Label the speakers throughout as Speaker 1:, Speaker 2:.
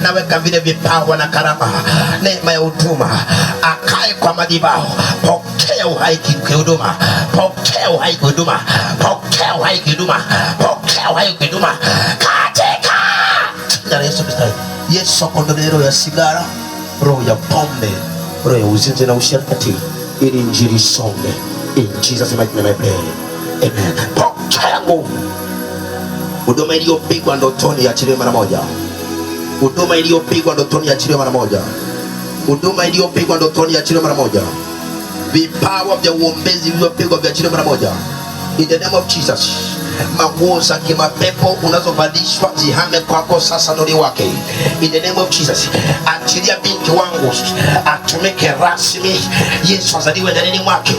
Speaker 1: naweka vile vipawa na karama, neema ya huduma, akae kwa madhabahu. Pokea uhai kihuduma, pokea uhai kihuduma, pokea uhai kihuduma, pokea uhai kihuduma katika jina la Yesu Kristo. Yesu akondolee roho ya sigara, roho ya pombe, roho ya uzinzi na usherati, ili injili isonge. In Jesus mighty name I pray. Amen. Pokea nguvu. Huduma iliyopigwa ndotoni achiliwe mara moja. Huduma iliyopigwa ndotoni achiliwe mara moja. Huduma iliyopigwa ndotoni achiliwe mara moja. Vipawa vya uombezi vilivyopigwa viachiliwe mara moja. In the name of Jesus. Manguo za kimapepo unazovalishwa zihame kwako sasa, nuri wake. In the name of Jesus. Achilia binti wangu atumike rasmi, Yesu azaliwe ndani mwake.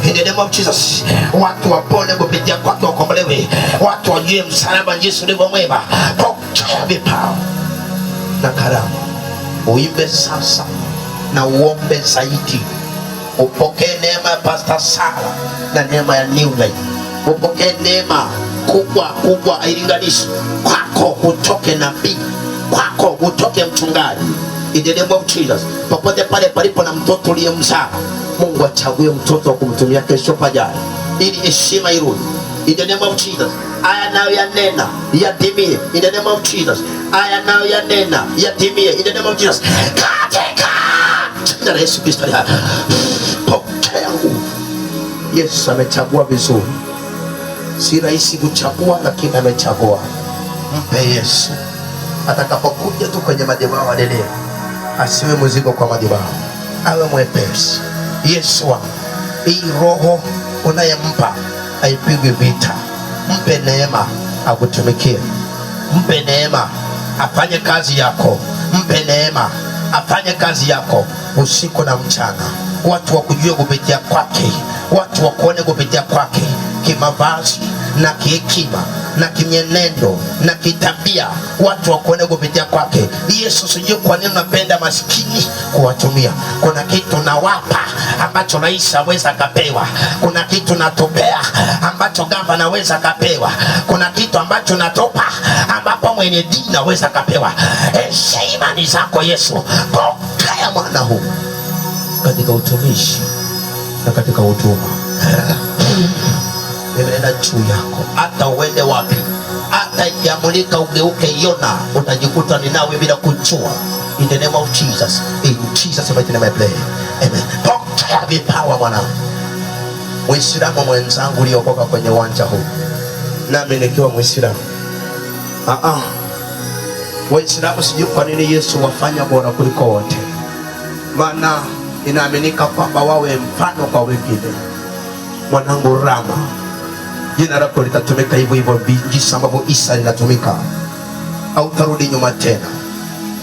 Speaker 1: In the name of Jesus. Watu wapone kupitia kwake, wakombolewe. Watu wajue msalaba Yesu ndivyo mwema. Pokea vipawa na karama. Uimbe sasa na uombe zaidi. Upokee neema ya Pastor Sara na neema ya New Life. Upokee neema kubwa hailinganishi. Kwako utoke nabii, kwako utoke mchungaji. In the name of Jesus. Popote pale palipo na mtoto uliyemzaa, Mungu achague mtoto wa kumtumia kesho pajayo, ili heshima irudi. In the name of Jesus. Aya nayo yanena yatimie. In the name of Jesus. Aya nayo yanena yatimie. In the name of Jesus. Katika jina la Yesu Kristo. Pokea nguvu. Yesu amechagua vizuri. Si rahisi kuchagua, lakini amechagua. Mpe Yesu. Atakapokuja tu kwenye madhabahu aendelee. Asiwe mzigo kwa madhabahu, awe mwepesi. Yesu wangu, hii roho unayempa haipigwi vita. Mpe neema akutumikie. Mpe neema afanye kazi yako. Mpe neema afanye kazi yako usiku na mchana. Watu wakujue kupitia kwake, watu wakuone kupitia kwake, kimavazi na kihekima na kimyenendo na kitabia. Watu wakuone kupitia kwake. Yesu, sijui kwa nini unapenda maskini kuwatumia. Kuna kitu nawapa ambacho rais aweza kapewa. Kuna kitu natopea ambacho gavana aweza kapewa. Kuna kitu ambacho natopa ambapo mwenye dini aweza kapewa. Imani zako Yesu. Pokea mwana huu katika utumishi na katika huduma. Nimeenda juu yako, hata uende wapi, hata ikiamulika ugeuke Yona, utajikuta ni nawe bila kujua. In the name of Jesus. In Jesus mighty name I pray. Amen. Pokea vipawa mwanangu. Muislamu mwenzangu uliokoka kwenye uwanja huu, nami nikiwa Muislamu. Waislamu sijui kwa nini Yesu wafanya bora kuliko wote. Maana inaaminika kwamba wawe mfano kwa wengine. Mwanangu Rama, jina lako litatumika hivyo hivyo jinsi ambavyo Isa linatumika. Hautarudi nyuma tena.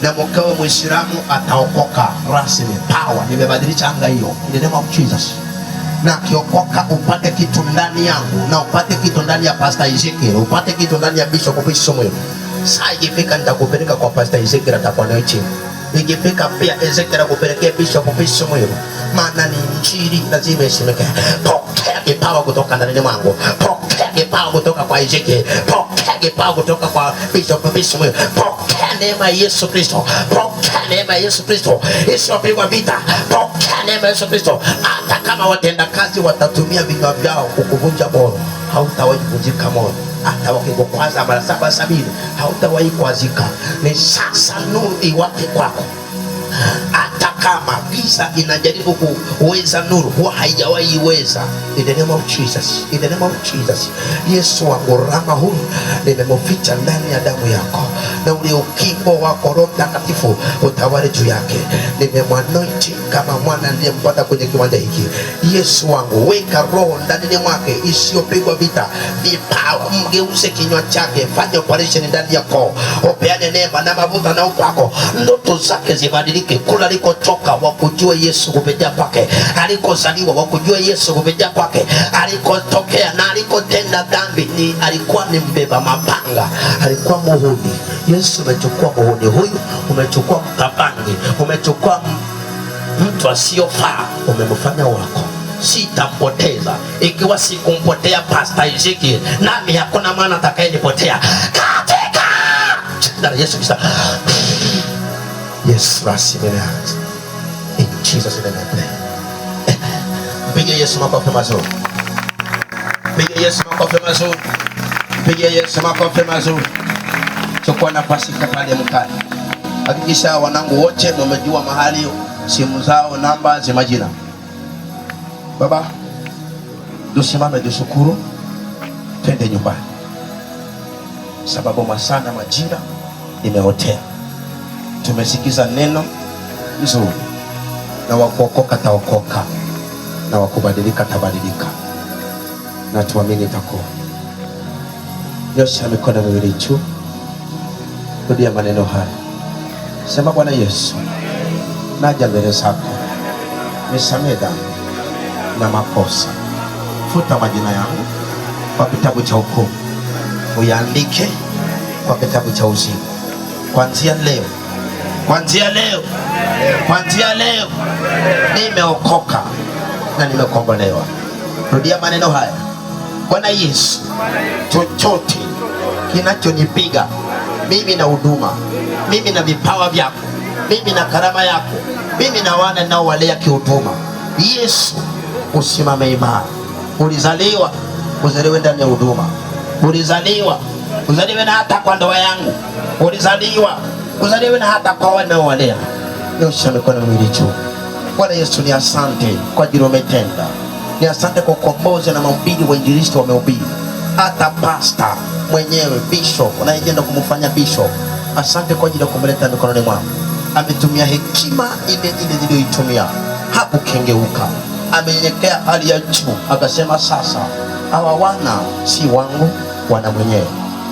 Speaker 1: Na mkao Muislamu ataokoka rasmi. Power nimebadilisha anga hiyo. In the name of Jesus. Na kiokoka upate kitu ndani yangu, na upate kitu ndani ya Pastor Ezekiel, upate kitu ndani ya Bishop Samuel. Saa ikifika nitakupeleka kwa Pastor Ezekiel, atakuwa chini. Ikifika pia Ezekiel akupelekea Bishop Samuel. Maana ni injili lazima isemeke. Pokea kipawa kutoka ndani mwangu. Pokea kipawa kutoka kwa Ezekiel. Pokea kipawa kutoka kwa Bishop Samuel. Pokea neema ya Yesu Kristo. Pokea neema ya Yesu Kristo. Isiyopigwa vita. Pokea neema ya Yesu Kristo. Hata kama watenda kazi watatumia vinywa vyao kukuvunja moyo, hautawahi kuvunjika moyo. Hata wakikukwaza mara 770, hautawahi kuazika. Ni sasa nuru iwake kwako. Hata kama giza inajaribu kuweza nuru, huwa haijawahi iweza. In the name of Jesus. In the name of Jesus. Yesu wangu, Rama huyu nimemficha ndani ya damu yako, na ule ukingo wako Roho Mtakatifu utawale juu yake. Nimemwanointi kama mwana niliyempata kwenye kiwanja hiki. Yesu wangu, weka roho ndani mwake isiyopigwa vita. Vipawa, mgeuze kinywa chake, fanya operation ndani yako. Opeane neema na mavuta na upako. Ndoto zake zibadilike. Kula alikotoka wakujue Yesu kupitia kwake. Alikozaliwa wakujue Yesu kupitia kwake. Alikotokea na alikotenda dhambi ni alikuwa ni mbeba mapanga, alikuwa muhuni. Yesu umechukua muhuni huyu, umechukua mkabangi, umechukua mtu asiyofaa, umemfanya wako. Sitampoteza. Ikiwa sikumpotea Pastor Ezekiel, nami hakuna mwana atakayenipotea. Katika jina la Yesu Kristo. Yes, basi nimeanza. In Jesus name I pray. Piga Yesu makofi mazuri. Piga Yesu makofi mazuri. Piga Yesu makofi mazuri. Chukua nafasi pale mkali. Hakikisha wanangu wote wamejua mahali, simu zao, namba za majina. Baba, tusimame tushukuru, twende nyumbani. Sababu masana majira imeotea. Tumesikiza neno nzuri, na wakuokoka taokoka, na wakubadilika tabadilika, na tuamini itakuwa. Nyosha mikono miwili juu, rudia maneno haya. Sema, Bwana Yesu, naja mbele zako, nisamehe dhambi na makosa. Futa majina yangu kwa kitabu cha hukumu, uyaandike kwa kitabu cha uzima. Kuanzia leo, kuanzia leo, kuanzia leo nimeokoka na nimekombolewa. Rudia maneno haya. Bwana Yesu, chochote kinachonipiga mimi na huduma, mimi na vipawa vyako, mimi na karama yako, mimi na wana nao walea kihuduma, Yesu usimame imara. Ulizaliwa uzaliwe ndani ya huduma, ulizaliwa uzaliwe na hata kwa ndoa yangu, ulizaliwa uzaliwe na hata kwa wana walea. Nyosha mikono miwili juu. Bwana Yesu, ni asante kwa ajili umetenda. Ni asante kwa ukombozi na mahubiri wa injilisti wamehubiri. Hata pastor mwenyewe bishop unayeenda kumfanya bishop, asante kwa ajili ya kumleta mikononi mwangu. Ametumia hekima ile ile niliyoitumia, hakukengeuka. Amenyenyekea hali ya juu, akasema sasa hawa wana si wangu, wana mwenyewe.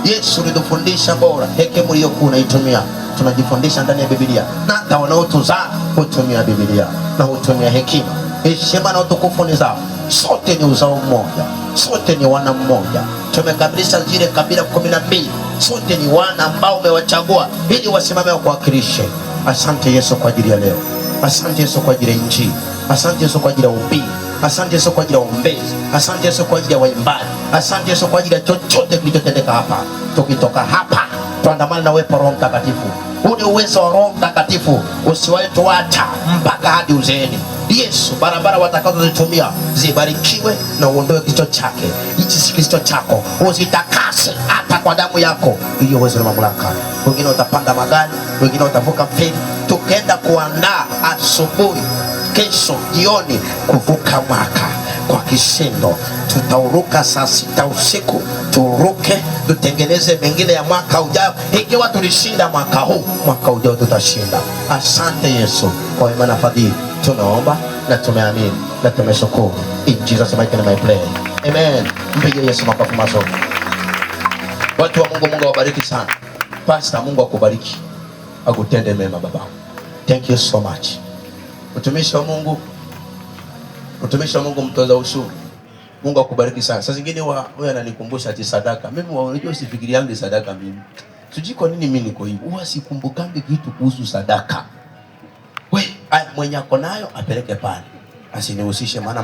Speaker 1: Yesu ulitufundisha bora hekima uliyokuwa unaitumia tunajifundisha ndani ya Biblia, na hata wanaotuzaa hutumia Biblia na hutumia hekima. Heshima na utukufu ni zao. Sote ni uzao mmoja, sote ni wana mmoja. Tumekamilisha zile kabila 12. Sote ni wana ambao umewachagua ili wasimame wa kuwakilishe. Asante Yesu kwa ajili ya leo. Asante Yesu kwa ajili ya Injili. Asante Yesu kwa ajili ya ubiri. Asante Yesu kwa ajili ya uombezi. Asante Yesu kwa ajili ya waimbaji. Asante Yesu kwa ajili ya chochote kilichotendeka hapa. Tukitoka hapa tuandamane na uwepo wa Roho Mtakatifu. Ule uwezo wa Roho Mtakatifu usiwahi tuacha mpaka hadi uzeeni. Yesu, barabara watakazozitumia zibarikiwe na uondoe kichwa chake. Hichi kichwa chako usitakase hata kwa damu yako. Hiyo uwezo na mamlaka. Wengine utapanda magari, wengine utavuka feri. Tukenda kuandaa asubuhi kesho jioni kuvuka mwaka kwa kishindo. Tutauruka saa 6 usiku, turuke tutengeneze mengine ya mwaka ujao. Ikiwa tulishinda mwaka huu, mwaka ujao tutashinda. Asante Yesu kwa wema na fadhili. Tunaomba na tumeamini na tumeshukuru. In Jesus mighty name I pray. Amen. Mpige Yesu makofi mazuri. Watu wa Mungu, Mungu awabariki sana. Pastor, Mungu akubariki, akutende mema baba. Thank you so much. Utumishi wa Mungu, utumishi wa Mungu mtoza ushuru. Mungu akubariki sana. Sasa zingine wewe ananikumbusha ati sadaka. Mimi unajua sifikiriangi sadaka mimi. Sijui kwa nini mimi niko hivi. Huwa sikumbukangi kitu kuhusu sadaka. Mwenye ako nayo apeleke pale, asinihusishe maana